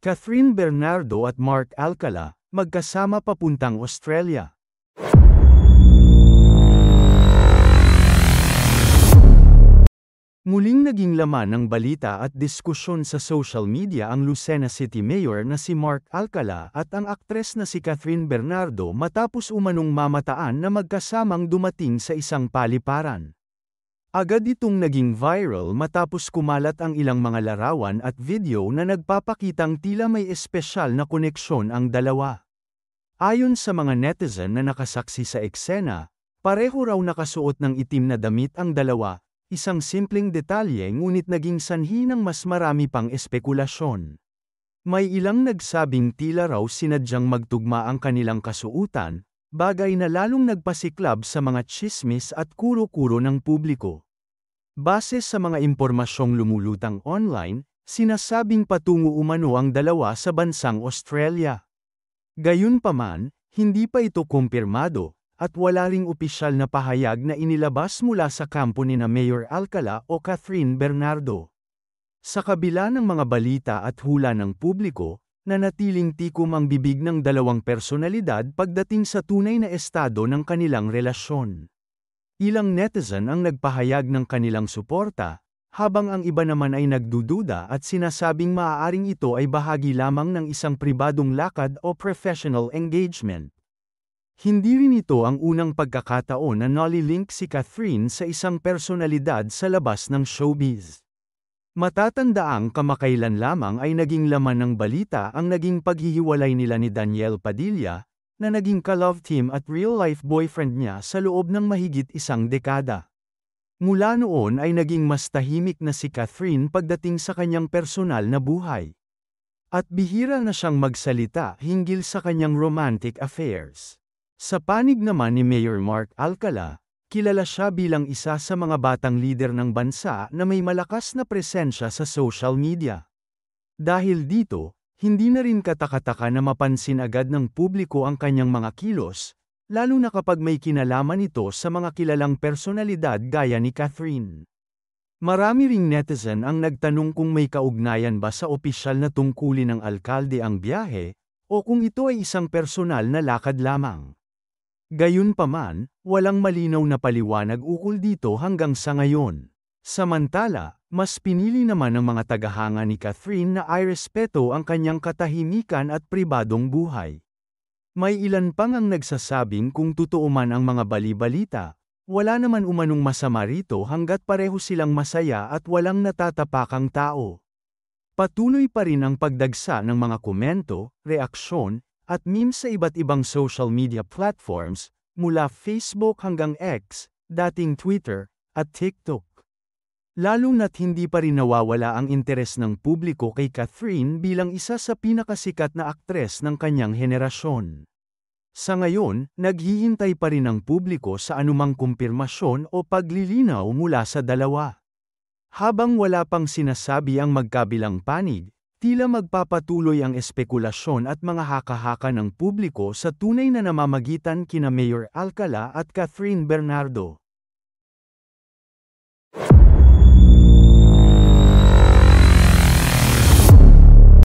Catherine Bernardo at Mark Alcala, magkasama papuntang Australia. Muling naging laman ng balita at diskusyon sa social media ang Lucena City Mayor na si Mark Alcala at ang aktres na si Catherine Bernardo matapos umanong mamataan na magkasamang dumating sa isang paliparan. Agad itong naging viral matapos kumalat ang ilang mga larawan at video na nagpapakitang tila may espesyal na koneksyon ang dalawa. Ayon sa mga netizen na nakasaksi sa eksena, pareho raw nakasuot ng itim na damit ang dalawa, isang simpleng detalye ngunit naging sanhi ng mas marami pang espekulasyon. May ilang nagsabing tila raw sinadyang magtugma ang kanilang kasuutan, bagay na lalong nagpasiklab sa mga tsismis at kuro-kuro ng publiko. Base sa mga impormasyong lumulutang online, sinasabing patungo umano ang dalawa sa bansang Australia. Gayunpaman, hindi pa ito kumpirmado, at wala ring opisyal na pahayag na inilabas mula sa kampo ni na Mayor Alcala o Catherine Bernardo. Sa kabila ng mga balita at hula ng publiko, nanatiling tikom ang bibig ng dalawang personalidad pagdating sa tunay na estado ng kanilang relasyon. Ilang netizen ang nagpahayag ng kanilang suporta, habang ang iba naman ay nagdududa at sinasabing maaaring ito ay bahagi lamang ng isang pribadong lakad o professional engagement. Hindi rin ito ang unang pagkakataon na nalilink si Catherine sa isang personalidad sa labas ng showbiz. Matatandaang kamakailan lamang ay naging laman ng balita ang naging paghihiwalay nila ni Daniel Padilla, na naging ka-love team at real-life boyfriend niya sa loob ng mahigit isang dekada. Mula noon ay naging mas tahimik na si Catherine pagdating sa kanyang personal na buhay. At bihira na siyang magsalita hinggil sa kanyang romantic affairs. Sa panig naman ni Mayor Mark Alcala, kilala siya bilang isa sa mga batang lider ng bansa na may malakas na presensya sa social media. Dahil dito, hindi na rin katakataka na mapansin agad ng publiko ang kanyang mga kilos, lalo na kapag may kinalaman ito sa mga kilalang personalidad gaya ni Catherine. Marami ring netizen ang nagtanong kung may kaugnayan ba sa opisyal na tungkulin ng alkalde ang biyahe, o kung ito ay isang personal na lakad lamang. Gayunpaman, walang malinaw na paliwanag ukol dito hanggang sa ngayon. Samantala, mas pinili naman ng mga tagahanga ni Catherine na irespeto ang kanyang katahimikan at pribadong buhay. May ilan pang ang nagsasabing kung totoo man ang mga bali-balita, wala naman umanong masama rito hanggat pareho silang masaya at walang natatapakang tao. Patuloy pa rin ang pagdagsa ng mga komento, reaksyon, at memes sa iba't ibang social media platforms, mula Facebook hanggang X, dating Twitter, at TikTok. Lalo na't hindi pa rin nawawala ang interes ng publiko kay Catherine bilang isa sa pinakasikat na aktres ng kanyang henerasyon. Sa ngayon, naghihintay pa rin ang publiko sa anumang kumpirmasyon o paglilinaw mula sa dalawa. Habang wala pang sinasabi ang magkabilang panig, tila magpapatuloy ang espekulasyon at mga haka-haka ng publiko sa tunay na namamagitan kina Mayor Alcala at Catherine Bernardo.